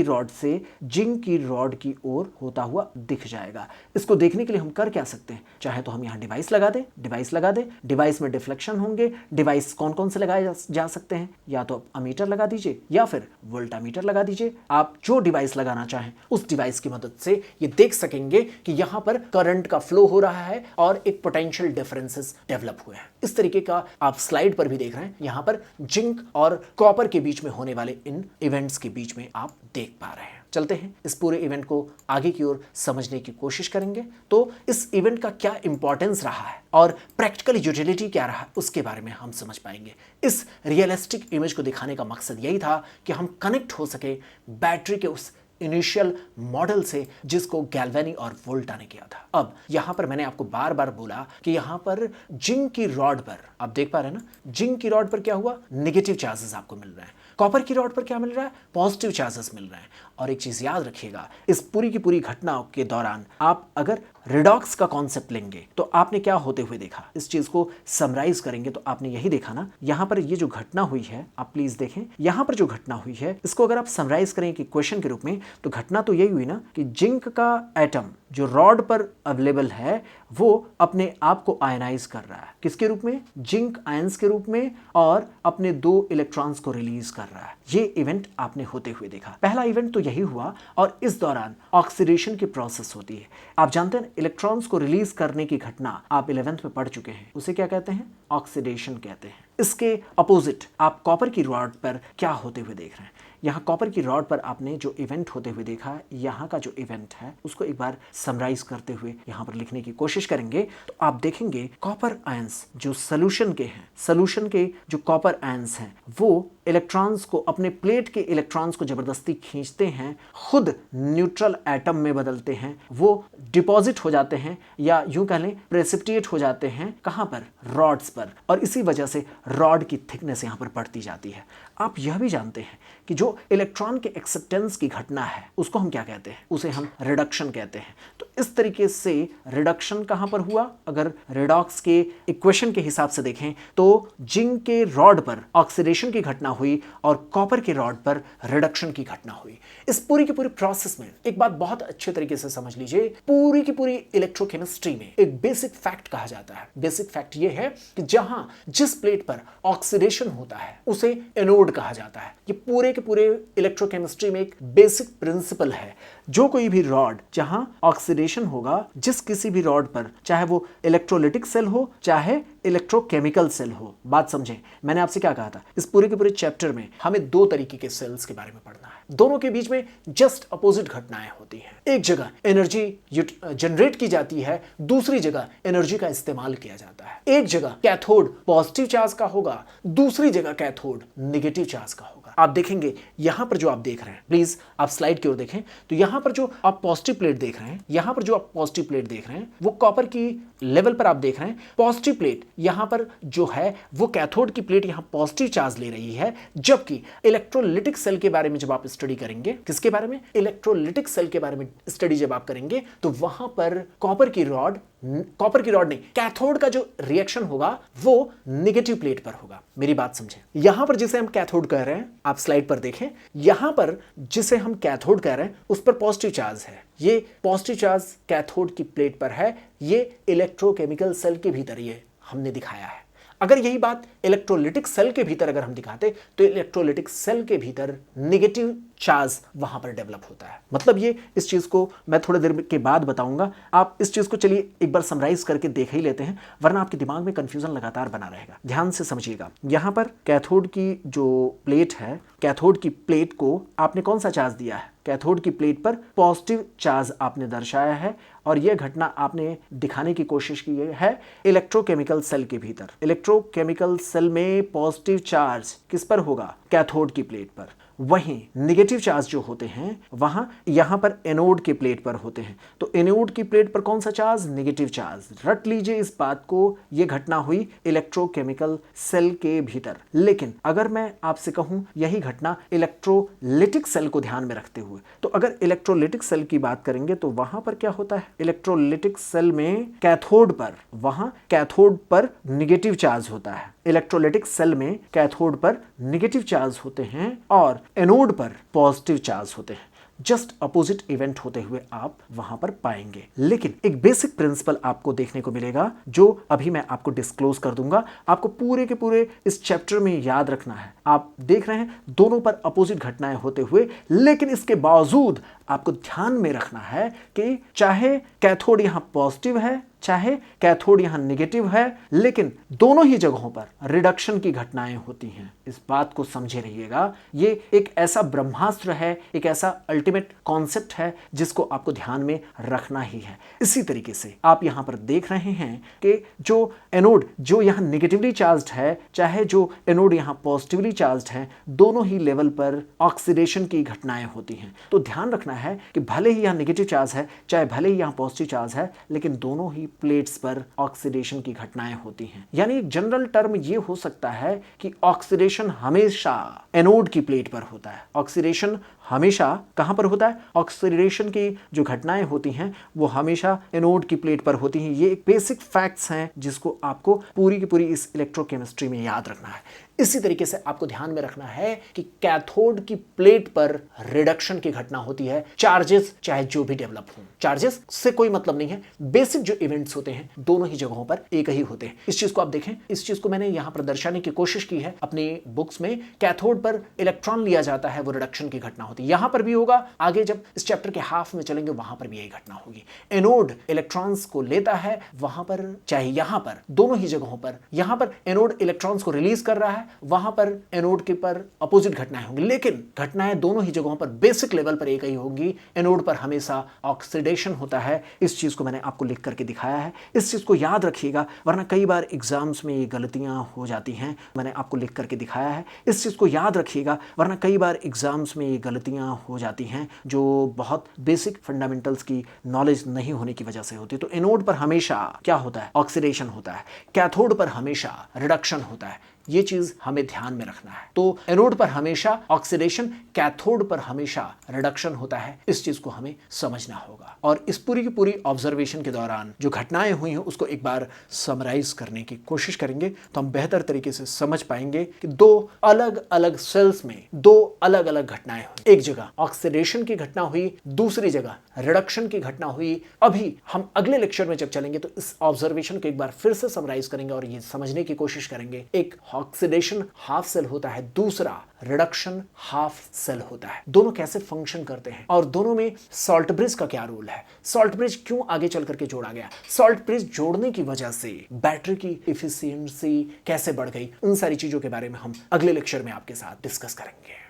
रॉड से जिंक की रॉड की ओर होता हुआ दिख जाएगा। इसको देखने के लिए हम कर क्या सकते हैं, चाहे तो हम यहां डिवाइस लगा दें, डिवाइस में डिफ्लेक्शन होंगे। डिवाइस कौन कौन से लगाए जा सकते हैं, या तो अमीटर लगा दीजिए या फिर वोल्टामीटर लगा दीजिए। आप जो डिवाइस लगाना चाहें उस डिवाइस की मदद से ये देख सकेंगे कि यहां पर करंट का फ्लो हो रहा है और एक पोटेंशियल डिफरेंसेस डेवलप हुए हैं। इस तरीके का आप स्लाइड पर भी देख रहे हैं, यहां पर जिंक और कॉपर के बीच में होने वाले इन इवेंट्स के बीच में आप देख पा रहे हैं। चलते हैं इस पूरे इवेंट को आगे की ओर समझने की कोशिश करेंगे। तो इस इवेंट का क्या इंपॉर्टेंस रहा है और प्रैक्टिकल यूटिलिटी क्या रहा उसके बारे में हम समझ पाएंगे। इस रियलिस्टिक इमेज को दिखाने का मकसद यही था कि हम कनेक्ट हो सके बैटरी के उस इनिशियल मॉडल से जिसको गैल्वेनी और वोल्टा ने किया था। अब यहां पर मैंने आपको बार बार बोला कि यहां पर जिंक की रॉड पर आप देख पा रहे हैं ना, जिंक की रॉड पर क्या हुआ, नेगेटिव चार्जेस आपको मिल रहे हैं। कॉपर की रॉड पर क्या मिल रहा है, पॉजिटिव चार्जेस मिल रहे हैं। और एक चीज याद रखिएगा, इस पूरी की पूरी घटनाओं के दौरान आप अगर रिडॉक्स का कॉन्सेप्ट लेंगे तो आपने क्या होते हुए देखा, इस चीज को समराइज करेंगे तो आपने यही देखा ना, यहां पर ये जो घटना हुई है आप प्लीज देखें, यहां पर जो घटना हुई है इसको अगर आप समराइज करें कि क्वेश्चन के रूप में, तो घटना तो यही हुई ना कि जिंक का एटम जो रॉड पर अवेलेबल है वो अपने आप को आयनाइज कर रहा है, किसके रूप में, जिंक आयंस के रूप में, और अपने 2 इलेक्ट्रॉन्स को रिलीज कर रहा है। ये इवेंट आपने होते हुए देखा। पहला इवेंट तो यही हुआ, और इस दौरान ऑक्सीडेशन की प्रोसेस होती है। आप जानते हैं इलेक्ट्रॉन्स को रिलीज करने की घटना आप 11th में पढ़ चुके हैं, उसे क्या कहते हैं, ऑक्सीडेशन कहते हैं। इसके अपोजिट आप कॉपर की रॉड पर क्या होते हुए देख रहे हैं, यहाँ कॉपर की रॉड पर आपने जो इवेंट होते हुए देखा, यहाँ का जो इवेंट है उसको एक बार समराइज करते हुए यहाँ पर लिखने की कोशिश करेंगे तो आप देखेंगे कॉपर आयंस जो सॉल्यूशन के हैं, सॉल्यूशन के जो कॉपर आयंस हैं वो इलेक्ट्रॉन्स को, अपने प्लेट के इलेक्ट्रॉन्स को जबरदस्ती खींचते हैं, खुद न्यूट्रल एटम में बदलते हैं, वो डिपॉजिट हो जाते हैं या यूं कह लें प्रेसिपिटेट हो जाते हैं, कहां पर, रॉड्स पर, और इसी वजह से रॉड की थिकनेस यहां पर बढ़ती जाती है। आप यह भी जानते हैं कि जो इलेक्ट्रॉन के एक्सेप्टेंस की घटना है उसको हम क्या कहते हैं, उसे हम रिडक्शन कहते हैं। तो इस तरीके से रिडक्शन कहां पर हुआ? अगर रेडॉक्स के इक्वेशन के हिसाब से देखें तो जिंक के रॉड पर ऑक्सीडेशन की घटना हुई और कॉपर के रॉड पर रिडक्शन की घटना हुई। इस पूरी की पूरी प्रोसेस में एक बात बहुत अच्छे तरीके से समझ लीजिए, पूरी की पूरी इलेक्ट्रोकेमिस्ट्री में एक बेसिक फैक्ट कहा जाता है। बेसिक फैक्ट यह है कि जहां जिस प्लेट पर ऑक्सीडेशन होता है उसे एनोड कहा जाता है। ये पूरे के पूरे इलेक्ट्रोकेमिस्ट्री में एक बेसिक प्रिंसिपल है। जो कोई भी रॉड जहां ऑक्सीडेशन होगा, जिस किसी भी रॉड पर, चाहे वो इलेक्ट्रोलिटिक सेल हो चाहे इलेक्ट्रोकेमिकल सेल हो, बात समझें मैंने आपसे क्या कहा था, इस पूरे के पूरे चैप्टर में हमें दो तरीके के सेल्स के बारे में पढ़ना है। दोनों के बीच में जस्ट अपोजिट घटनाएं होती हैं। एक जगह एनर्जी जनरेट की जाती है, दूसरी जगह एनर्जी का इस्तेमाल किया जाता है। एक जगह कैथोड पॉजिटिव चार्ज का होगा, दूसरी जगह कैथोड नेगेटिव चार्ज का होगा। आप देखेंगे यहां पर जो आप देख रहे हैं, प्लीज आप स्लाइड की ओर देखें, तो यहां पर जो आप पॉजिटिव प्लेट देख रहे हैं, यहां पर जो आप पॉजिटिव प्लेट देख रहे हैं वो कॉपर की लेवल पर आप देख रहे हैं। पॉजिटिव प्लेट यहां पर जो है वो कैथोड की प्लेट यहां पॉजिटिव चार्ज ले रही है, जबकि इलेक्ट्रोलिटिक सेल के बारे में जब आप स्टडी करेंगे, किसके बारे में? इलेक्ट्रोलिटिक सेल के बारे में स्टडी जब आप करेंगे तो वहां पर कॉपर की रॉड नहीं, कैथोड का जो रिएक्शन होगा वो नेगेटिव प्लेट पर होगा। मेरी बात समझें, यहां पर जिसे हम कैथोड कह रहे हैं, आप स्लाइड पर देखें, यहां पर जिसे हम कैथोड कह रहे हैं उस पर पॉजिटिव चार्ज है। ये पॉजिटिव चार्ज कैथोड की प्लेट पर है। ये इलेक्ट्रोकेमिकल सेल के भीतर ये हमने दिखाया है। अगर यही बात इलेक्ट्रोलिटिक सेल के भीतर अगर हम दिखाते तो इलेक्ट्रोलिटिक सेल के भीतर नेगेटिव चार्ज वहां पर डेवलप होता है। मतलब ये, इस चीज को मैं थोड़ी देर के बाद बताऊंगा। आप इस चीज को चलिए एक बार समराइज करके देख ही लेते हैं, वरना आपके दिमाग में कंफ्यूजन लगातार बना रहेगा। ध्यान से समझिएगा, यहां पर कैथोड की जो प्लेट है, कैथोड की प्लेट को आपने कौन सा चार्ज दिया है? कैथोड की प्लेट पर पॉजिटिव चार्ज आपने दर्शाया है, और यह घटना आपने दिखाने की कोशिश की है इलेक्ट्रोकेमिकल सेल के भीतर। इलेक्ट्रोकेमिकल सेल में पॉजिटिव चार्ज किस पर होगा? कैथोड की प्लेट पर। वहीं नेगेटिव चार्ज जो होते हैं वहां यहां पर एनोड के प्लेट पर होते हैं। तो एनोड की प्लेट पर कौन सा चार्ज? Negative charge. रट लीजिए इस बात को, यह घटना हुई इलेक्ट्रोकेमिकल सेल के भीतर। लेकिन अगर मैं आपसे कहूं यही घटना इलेक्ट्रोलिटिक सेल को ध्यान में रखते हुए, तो अगर इलेक्ट्रोलिटिक सेल की बात करेंगे तो वहां पर क्या होता है? इलेक्ट्रोलिटिक सेल में कैथोड पर, वहां कैथोड पर नेगेटिव चार्ज होता है। इलेक्ट्रोलिटिक सेल में कैथोड पर नेगेटिव चार्ज होते हैं और एनोड पर पॉजिटिव चार्ज होते हैं। जस्ट अपोजिट इवेंट होते हुए आप वहां पर पाएंगे। लेकिन एक बेसिक प्रिंसिपल आपको देखने को मिलेगा जो अभी मैं आपको डिस्क्लोज कर दूंगा। आपको पूरे के पूरे इस चैप्टर में याद रखना है। आप देख रहे हैं दोनों पर अपोजिट घटनाएं होते हुए, लेकिन इसके बावजूद आपको ध्यान में रखना है कि चाहे कैथोड यहां पॉजिटिव है चाहे कैथोड यहां नेगेटिव है, लेकिन दोनों ही जगहों पर रिडक्शन की घटनाएं होती हैं। इस बात को समझे रहिएगा। ये एक ऐसा ब्रह्मास्त्र है, एक ऐसा अल्टीमेट कॉन्सेप्ट है जिसको आपको ध्यान में रखना ही है। इसी तरीके से आप यहां पर देख रहे हैं कि जो एनोड जो यहां नेगेटिवली चार्ज्ड है, चाहे जो एनोड यहां पॉजिटिवली चार्ज्ड है, दोनों ही लेवल पर ऑक्सीडेशन की घटनाएं होती हैं। तो ध्यान रखना है कि भले ही यहां नेगेटिव चार्ज है, चाहे भले ही यहां पॉजिटिव चार्ज है, लेकिन दोनों ही प्लेट्स पर ऑक्सीडेशन की घटनाएं होती हैं। यानी एक जनरल टर्म ये हो सकता है कि ऑक्सीडेशन हमेशा एनोड की प्लेट पर होता है। ऑक्सीडेशन हमेशा कहां पर होता है? ऑक्सीडेशन की जो घटनाएं होती हैं वो हमेशा एनोड की प्लेट पर होती हैं। ये एक बेसिक फैक्ट्स हैं जिसको आपको पूरी की पूरी इस इलेक्ट्रोकेमिस्ट्री में याद रखना है। इसी तरीके से आपको ध्यान में रखना है कि कैथोड की प्लेट पर रिडक्शन की घटना होती है। चार्जेस चाहे जो भी डेवलप हों, चार्जेस से कोई मतलब नहीं है। बेसिक जो इवेंट्स होते हैं दोनों ही जगहों पर एक ही होते हैं। इस चीज को आप देखें, इस चीज को मैंने यहां पर दर्शाने की कोशिश की है अपनी बुक्स में। कैथोड पर इलेक्ट्रॉन लिया जाता है, वो रिडक्शन की घटना होती है। यहां पर भी होगा, आगे जब इस चैप्टर के हाफ में चलेंगे वहां पर भी यही घटना होगी। एनोड इलेक्ट्रॉन्स को लेता है, वहां पर चाहे यहां पर, दोनों ही जगहों पर, यहां पर एनोड इलेक्ट्रॉन्स को रिलीज कर रहा है, वहां पर एनोड के पर अपोजिट घटनाएं होंगी, लेकिन घटनाएं दोनों ही जगहों पर बेसिक लेवल पर एक ही होंगी। एनोड पर हमेशा ऑक्सीडेशन होता है। इस चीज को मैंने आपको लिख करके दिखाया है। इस चीज को याद रखिएगा, वरना कई बार एग्जाम्स में ये गलतियां हो जाती हैं। मैंने आपको लिख करके दिखाया है। इस चीज को याद रखिएगा, वरना कई बार एग्जाम्स में ये गलतियां हो जाती हैं जो बहुत बेसिक फंडामेंटल्स की नॉलेज नहीं होने की वजह से होती है। तो एनोड पर हमेशा क्या होता है? ऑक्सीडेशन होता है। कैथोड पर हमेशा रिडक्शन होता है। ये चीज हमें ध्यान में रखना है। तो एनोड पर हमेशा ऑक्सीडेशन, कैथोड पर हमेशा रिडक्शन होता है। इस चीज को हमें समझना होगा। और इस पूरी की पूरी ऑब्जर्वेशन के दौरान जो घटनाएं हुई हैं उसको एक बार समराइज करने की कोशिश करेंगे तो हम बेहतर तरीके से समझ पाएंगे कि दो अलग अलग सेल्स में दो अलग अलग घटनाएं हुई। एक जगह ऑक्सीडेशन की घटना हुई, दूसरी जगह रिडक्शन की घटना हुई। अभी हम अगले लेक्चर में जब चलेंगे तो इस ऑब्जर्वेशन को एक बार फिर से समराइज करेंगे और ये समझने की कोशिश करेंगे। एक ऑक्सीडेशन हाफ सेल होता है, दूसरा रिडक्शन हाफ सेल होता है। दोनों कैसे फंक्शन करते हैं और दोनों में सॉल्ट ब्रिज का क्या रोल है, सॉल्ट ब्रिज क्यों आगे चल करके जोड़ा गया, सॉल्ट ब्रिज जोड़ने की वजह से बैटरी की एफिशिएंसी कैसे बढ़ गई, उन सारी चीजों के बारे में हम अगले लेक्चर में आपके साथ डिस्कस करेंगे।